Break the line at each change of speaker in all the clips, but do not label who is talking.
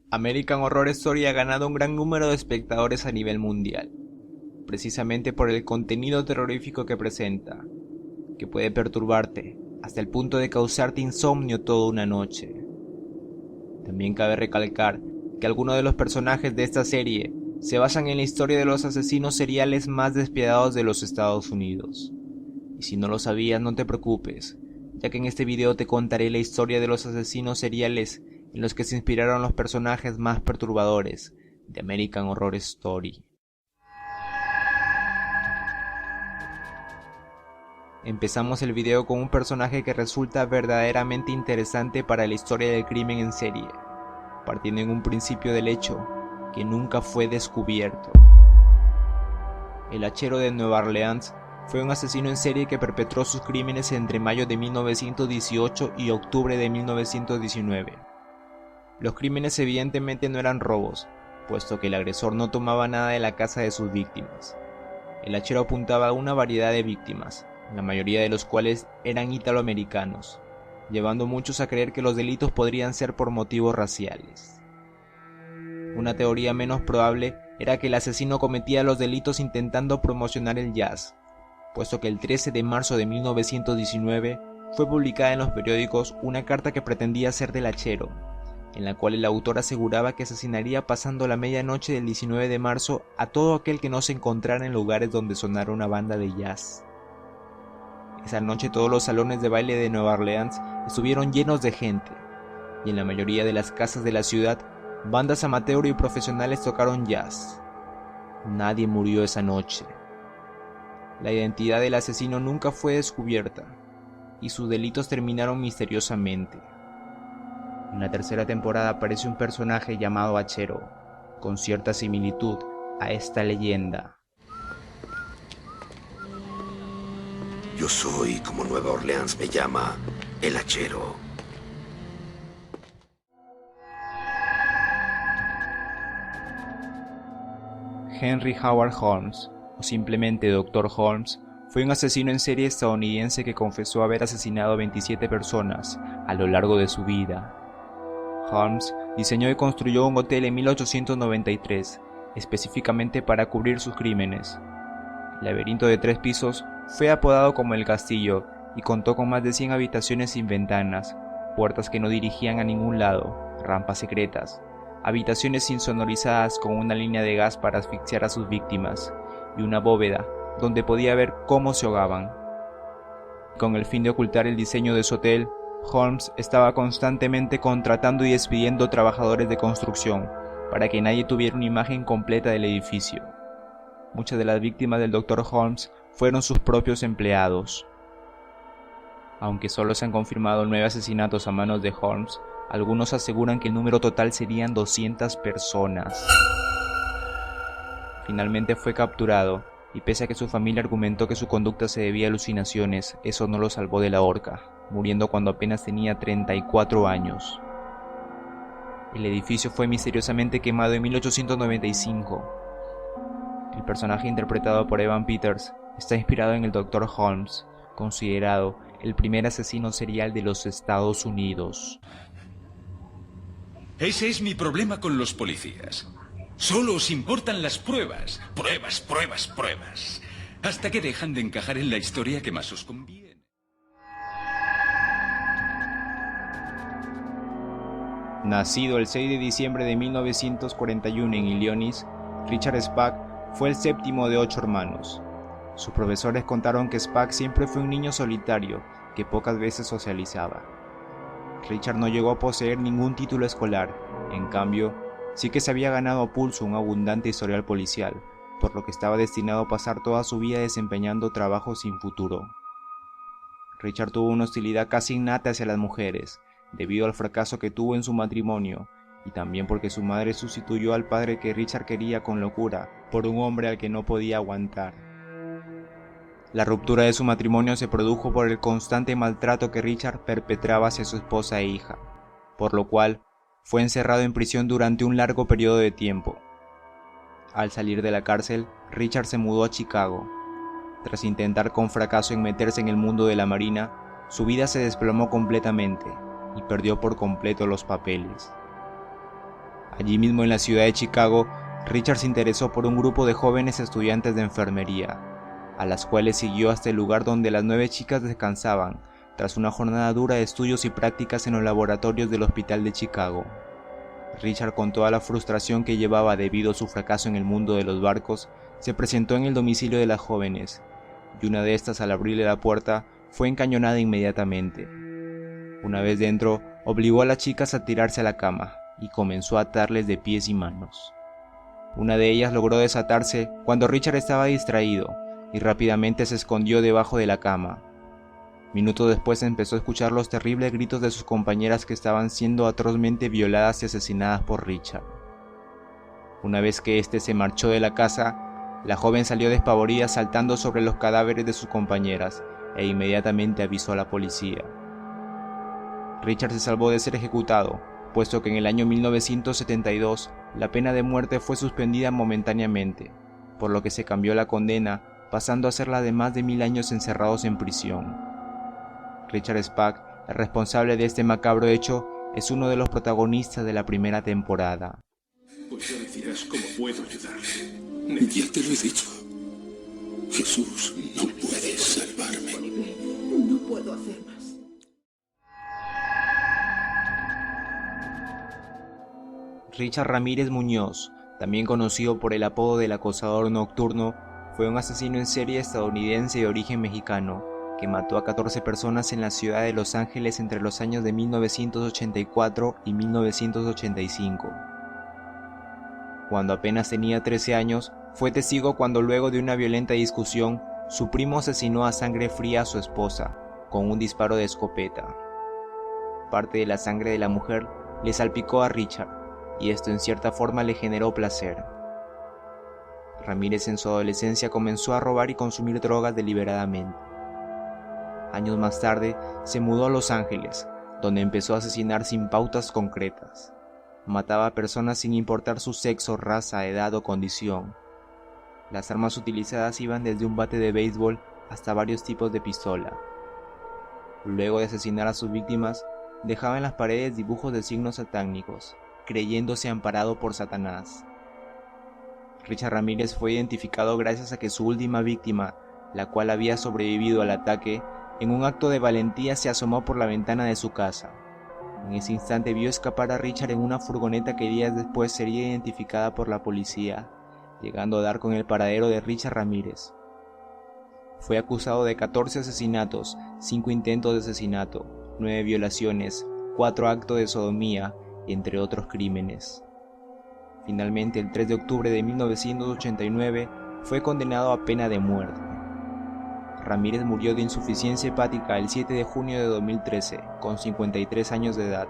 American Horror Story ha ganado un gran número de espectadores a nivel mundial, precisamente por el contenido terrorífico que presenta, que puede perturbarte hasta el punto de causarte insomnio toda una noche. También cabe recalcar que algunos de los personajes de esta serie se basan en la historia de los asesinos seriales más despiadados de los Estados Unidos. Y si no lo sabías, no te preocupes, ya que en este video te contaré la historia de los asesinos seriales en los que se inspiraron los personajes más perturbadores de American Horror Story. Empezamos el video con un personaje que resulta verdaderamente interesante para la historia del crimen en serie, partiendo en un principio del hecho que nunca fue descubierto. El hachero de Nueva Orleans fue un asesino en serie que perpetró sus crímenes entre mayo de 1918 y octubre de 1919. Los crímenes evidentemente no eran robos, puesto que el agresor no tomaba nada de la casa de sus víctimas. El hachero apuntaba a una variedad de víctimas, la mayoría de los cuales eran italoamericanos, llevando a muchos a creer que los delitos podrían ser por motivos raciales. Una teoría menos probable era que el asesino cometía los delitos intentando promocionar el jazz, puesto que el 13 de marzo de 1919 fue publicada en los periódicos una carta que pretendía ser del hachero, en la cual el autor aseguraba que asesinaría pasando la medianoche del 19 de marzo a todo aquel que no se encontrara en lugares donde sonara una banda de jazz. Esa noche todos los salones de baile de Nueva Orleans estuvieron llenos de gente, y en la mayoría de las casas de la ciudad, bandas amateur y profesionales tocaron jazz. Nadie murió esa noche. La identidad del asesino nunca fue descubierta, y sus delitos terminaron misteriosamente. En la tercera temporada aparece un personaje llamado Hachero, con cierta similitud a esta leyenda.
Yo soy, como Nueva Orleans me llama, el hachero.
Henry Howard Holmes, o simplemente Dr. Holmes, fue un asesino en serie estadounidense que confesó haber asesinado a 27 personas a lo largo de su vida. Holmes diseñó y construyó un hotel en 1893, específicamente para cubrir sus crímenes. El laberinto de 3 pisos fue apodado como el castillo y contó con más de 100 habitaciones sin ventanas, puertas que no dirigían a ningún lado, rampas secretas, habitaciones insonorizadas con una línea de gas para asfixiar a sus víctimas, y una bóveda donde podía ver cómo se ahogaban. Con el fin de ocultar el diseño de su hotel, Holmes estaba constantemente contratando y despidiendo trabajadores de construcción para que nadie tuviera una imagen completa del edificio. Muchas de las víctimas del Dr. Holmes fueron sus propios empleados. Aunque solo se han confirmado 9 asesinatos a manos de Holmes, algunos aseguran que el número total serían 200 personas. Finalmente fue capturado, y pese a que su familia argumentó que su conducta se debía a alucinaciones, eso no lo salvó de la horca, muriendo cuando apenas tenía 34 años. El edificio fue misteriosamente quemado en 1895. El personaje interpretado por Evan Peters está inspirado en el Dr. Holmes, considerado el primer asesino serial de los Estados Unidos.
Ese es mi problema con los policías. Solo os importan las pruebas. Pruebas, pruebas, pruebas. Hasta que dejan de encajar en la historia que más os conviene.
Nacido el 6 de diciembre de 1941 en Illinois, Richard Spack fue el séptimo de 8 hermanos. Sus profesores contaron que Spack siempre fue un niño solitario que pocas veces socializaba. Richard no llegó a poseer ningún título escolar, en cambio, sí que se había ganado a pulso un abundante historial policial, por lo que estaba destinado a pasar toda su vida desempeñando trabajos sin futuro. Richard tuvo una hostilidad casi innata hacia las mujeres, debido al fracaso que tuvo en su matrimonio, y también porque su madre sustituyó al padre que Richard quería con locura por un hombre al que no podía aguantar. La ruptura de su matrimonio se produjo por el constante maltrato que Richard perpetraba hacia su esposa e hija, por lo cual fue encerrado en prisión durante un largo periodo de tiempo. Al salir de la cárcel, Richard se mudó a Chicago. Tras intentar con fracaso en meterse en el mundo de la marina, su vida se desplomó completamente y perdió por completo los papeles. Allí mismo en la ciudad de Chicago, Richard se interesó por un grupo de jóvenes estudiantes de enfermería, a las cuales siguió hasta el lugar donde las 9 chicas descansaban, tras una jornada dura de estudios y prácticas en los laboratorios del hospital de Chicago. Richard, con toda la frustración que llevaba debido a su fracaso en el mundo de los barcos, se presentó en el domicilio de las jóvenes, y una de estas, al abrirle la puerta, fue encañonada inmediatamente. Una vez dentro, obligó a las chicas a tirarse a la cama, y comenzó a atarles de pies y manos. Una de ellas logró desatarse cuando Richard estaba distraído, y rápidamente se escondió debajo de la cama. Minutos después empezó a escuchar los terribles gritos de sus compañeras que estaban siendo atrozmente violadas y asesinadas por Richard. Una vez que éste se marchó de la casa, la joven salió despavorida saltando sobre los cadáveres de sus compañeras e inmediatamente avisó a la policía. Richard se salvó de ser ejecutado, puesto que en el año 1972 la pena de muerte fue suspendida momentáneamente, por lo que se cambió la condena, pasando a ser la de más de 1000 años encerrados en prisión. Richard Speck, el responsable de este macabro hecho, es uno de los protagonistas de la primera temporada.
Pues ya me dirás cómo puedo ayudarle. Ya te lo he dicho. Jesús, no puedes salvarme.
No puedo hacer más.
Richard Ramírez Muñoz, también conocido por el apodo del acosador nocturno, fue un asesino en serie estadounidense de origen mexicano, que mató a 14 personas en la ciudad de Los Ángeles entre los años de 1984 y 1985. Cuando apenas tenía 13 años, fue testigo cuando luego de una violenta discusión, su primo asesinó a sangre fría a su esposa, con un disparo de escopeta. Parte de la sangre de la mujer le salpicó a Richard, y esto en cierta forma le generó placer. Ramírez en su adolescencia comenzó a robar y consumir drogas deliberadamente. Años más tarde, se mudó a Los Ángeles, donde empezó a asesinar sin pautas concretas. Mataba a personas sin importar su sexo, raza, edad o condición. Las armas utilizadas iban desde un bate de béisbol hasta varios tipos de pistola. Luego de asesinar a sus víctimas, dejaba en las paredes dibujos de signos satánicos, creyéndose amparado por Satanás. Richard Ramírez fue identificado gracias a que su última víctima, la cual había sobrevivido al ataque, en un acto de valentía se asomó por la ventana de su casa. En ese instante vio escapar a Richard en una furgoneta que días después sería identificada por la policía, llegando a dar con el paradero de Richard Ramírez. Fue acusado de 14 asesinatos, 5 intentos de asesinato, 9 violaciones, 4 actos de sodomía, entre otros crímenes. Finalmente, el 3 de octubre de 1989, fue condenado a pena de muerte. Ramírez murió de insuficiencia hepática el 7 de junio de 2013, con 53 años de edad.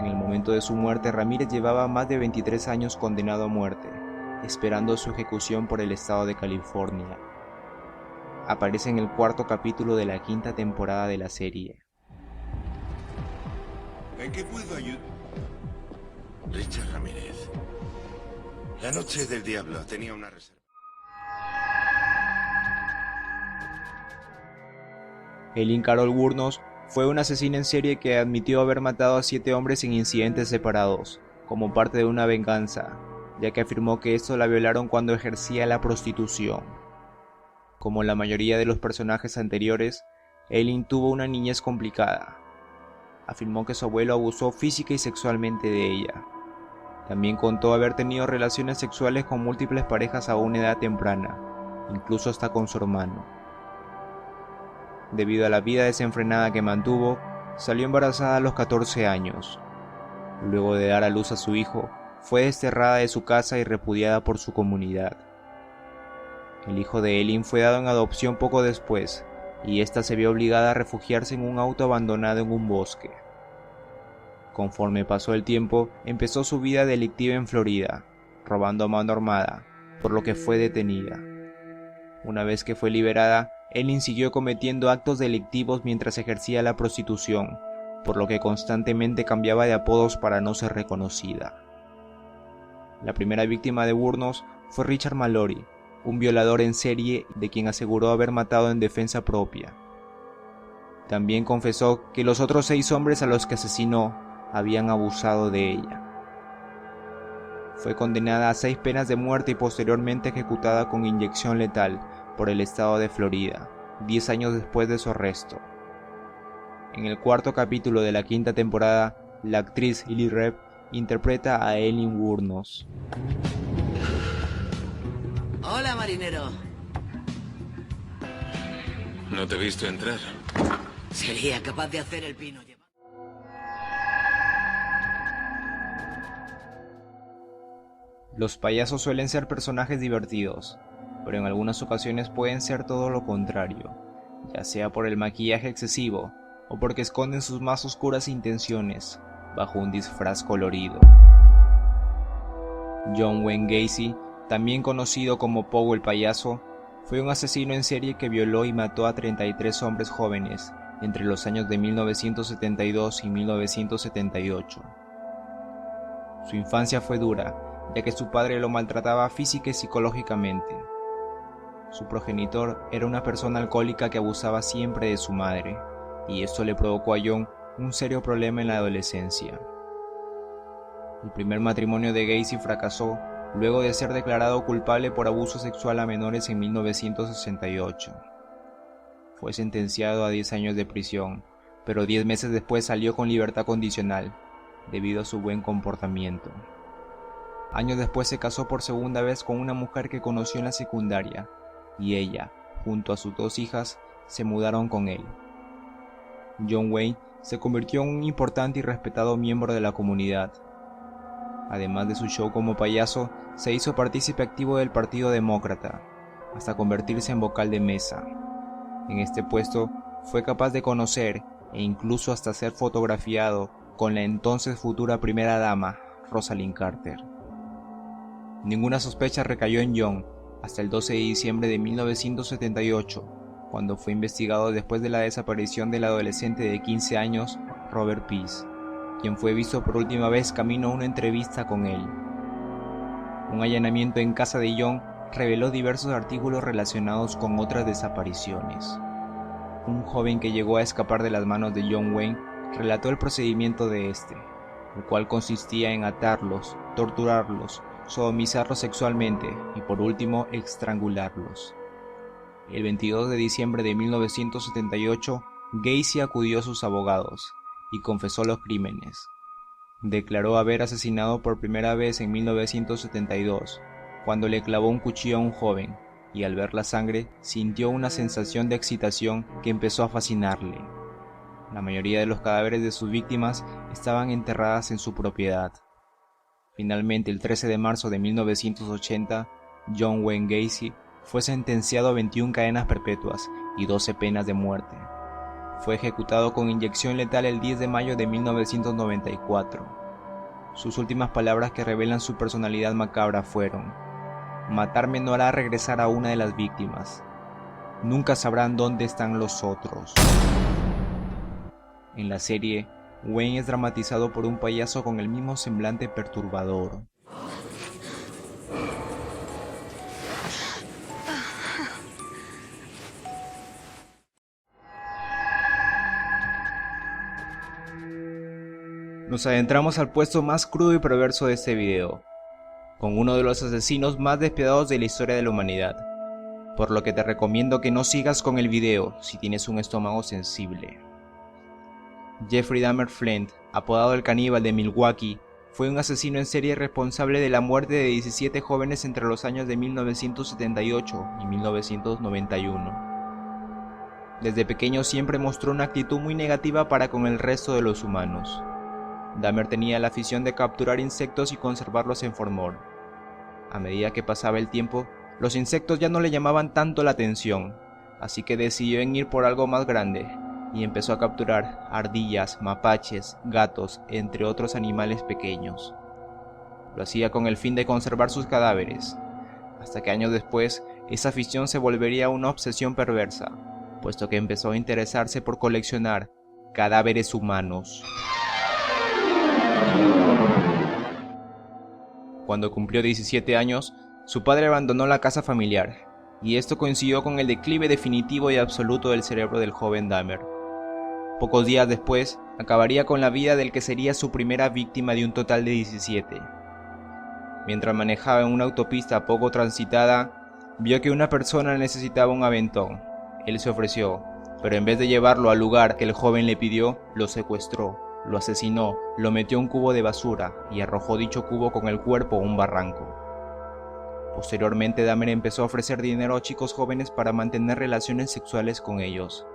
En el momento de su muerte, Ramírez llevaba más de 23 años condenado a muerte, esperando su ejecución por el estado de California. Aparece en el 4º capítulo de la 5ª temporada de la serie.
¿En qué puedo ayudar?
Richard Ramírez. La noche del diablo tenía una reserva.
Eileen Carol Wuornos fue una asesina en serie que admitió haber matado a 7 hombres en incidentes separados, como parte de una venganza, ya que afirmó que estos la violaron cuando ejercía la prostitución. Como la mayoría de los personajes anteriores, Eileen tuvo una niñez complicada. Afirmó que su abuelo abusó física y sexualmente de ella. También contó haber tenido relaciones sexuales con múltiples parejas a una edad temprana, incluso hasta con su hermano. Debido a la vida desenfrenada que mantuvo, salió embarazada a los 14 años. Luego de dar a luz a su hijo, fue desterrada de su casa y repudiada por su comunidad. El hijo de Eileen fue dado en adopción poco después, y ésta se vio obligada a refugiarse en un auto abandonado en un bosque. Conforme pasó el tiempo, empezó su vida delictiva en Florida, robando a mano armada, por lo que fue detenida. Una vez que fue liberada, Eileen siguió cometiendo actos delictivos mientras ejercía la prostitución, por lo que constantemente cambiaba de apodos para no ser reconocida. La primera víctima de Wuornos fue Richard Mallory, un violador en serie de quien aseguró haber matado en defensa propia. También confesó que los otros 6 hombres a los que asesinó habían abusado de ella. Fue condenada a 6 penas de muerte y posteriormente ejecutada con inyección letal por el estado de Florida, 10 años después de su arresto. En el 4º capítulo de la 5ª temporada, la actriz Lily Rabe interpreta a Eileen Wuornos.
Hola, marinero.
No te he visto entrar.
Sería capaz de hacer el pino.
Los payasos suelen ser personajes divertidos, pero en algunas ocasiones pueden ser todo lo contrario, ya sea por el maquillaje excesivo o porque esconden sus más oscuras intenciones bajo un disfraz colorido. John Wayne Gacy, también conocido como Pogo el Payaso, fue un asesino en serie que violó y mató a 33 hombres jóvenes entre los años de 1972 y 1978. Su infancia fue dura, ya que su padre lo maltrataba física y psicológicamente. Su progenitor era una persona alcohólica que abusaba siempre de su madre, y esto le provocó a John un serio problema en la adolescencia. El primer matrimonio de Gacy fracasó luego de ser declarado culpable por abuso sexual a menores en 1968. Fue sentenciado a 10 años de prisión, pero 10 meses después salió con libertad condicional, debido a su buen comportamiento. Años después se casó por segunda vez con una mujer que conoció en la secundaria, y ella, junto a sus 2 hijas, se mudaron con él. John Wayne se convirtió en un importante y respetado miembro de la comunidad. Además de su show como payaso, se hizo partícipe activo del Partido Demócrata, hasta convertirse en vocal de mesa. En este puesto, fue capaz de conocer e incluso hasta ser fotografiado con la entonces futura primera dama, Rosalind Carter. Ninguna sospecha recayó en John hasta el 12 de diciembre de 1978, cuando fue investigado después de la desaparición del adolescente de 15 años, Robert Peace, quien fue visto por última vez camino a una entrevista con él. Un allanamiento en casa de John reveló diversos artículos relacionados con otras desapariciones. Un joven que llegó a escapar de las manos de John Wayne relató el procedimiento de este, el cual consistía en atarlos, torturarlos, sodomizarlos sexualmente y por último estrangularlos. El 22 de diciembre de 1978, Gacy acudió a sus abogados y confesó los crímenes. Declaró haber asesinado por primera vez en 1972, cuando le clavó un cuchillo a un joven, y al ver la sangre sintió una sensación de excitación que empezó a fascinarle. La mayoría de los cadáveres de sus víctimas estaban enterradas en su propiedad. Finalmente, el 13 de marzo de 1980, John Wayne Gacy fue sentenciado a 21 cadenas perpetuas y 12 penas de muerte. Fue ejecutado con inyección letal el 10 de mayo de 1994. Sus últimas palabras que revelan su personalidad macabra fueron: "Matarme no hará regresar a una de las víctimas. Nunca sabrán dónde están los otros". En la serie, Wayne es dramatizado por un payaso con el mismo semblante perturbador. Nos adentramos al puesto más crudo y perverso de este video, con uno de los asesinos más despiadados de la historia de la humanidad, por lo que te recomiendo que no sigas con el video si tienes un estómago sensible. Jeffrey Dahmer Flint, apodado el caníbal de Milwaukee, fue un asesino en serie responsable de la muerte de 17 jóvenes entre los años de 1978 y 1991. Desde pequeño siempre mostró una actitud muy negativa para con el resto de los humanos. Dahmer tenía la afición de capturar insectos y conservarlos en formol. A medida que pasaba el tiempo, los insectos ya no le llamaban tanto la atención, así que decidió en ir por algo más grande, y empezó a capturar ardillas, mapaches, gatos, entre otros animales pequeños. Lo hacía con el fin de conservar sus cadáveres, hasta que años después, esa afición se volvería una obsesión perversa, puesto que empezó a interesarse por coleccionar cadáveres humanos. Cuando cumplió 17 años, su padre abandonó la casa familiar, y esto coincidió con el declive definitivo y absoluto del cerebro del joven Dahmer. Pocos días después, acabaría con la vida del que sería su primera víctima de un total de 17. Mientras manejaba en una autopista poco transitada, vio que una persona necesitaba un aventón. Él se ofreció, pero en vez de llevarlo al lugar que el joven le pidió, lo secuestró, lo asesinó, lo metió en un cubo de basura y arrojó dicho cubo con el cuerpo a un barranco. Posteriormente, Dahmer empezó a ofrecer dinero a chicos jóvenes para mantener relaciones sexuales con ellos.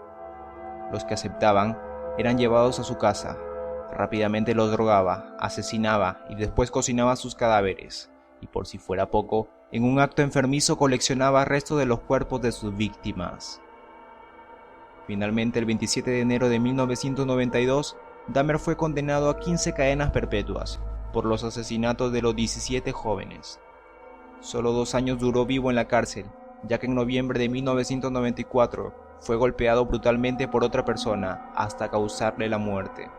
Los que aceptaban eran llevados a su casa. Rápidamente los drogaba, asesinaba y después cocinaba sus cadáveres. Y por si fuera poco, en un acto enfermizo coleccionaba restos de los cuerpos de sus víctimas. Finalmente, el 27 de enero de 1992, Dahmer fue condenado a 15 cadenas perpetuas por los asesinatos de los 17 jóvenes. Solo 2 años duró vivo en la cárcel, ya que en noviembre de 1994 fue golpeado brutalmente por otra persona hasta causarle la muerte.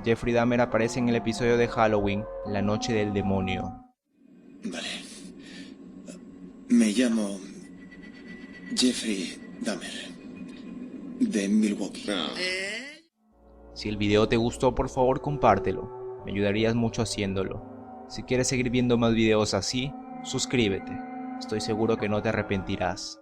Jeffrey Dahmer aparece en el episodio de Halloween, La Noche del Demonio.
Vale. Me llamo Jeffrey Dahmer, de Milwaukee.
Si el video te gustó, por favor compártelo, me ayudarías mucho haciéndolo. Si quieres seguir viendo más videos así, suscríbete, estoy seguro que no te arrepentirás.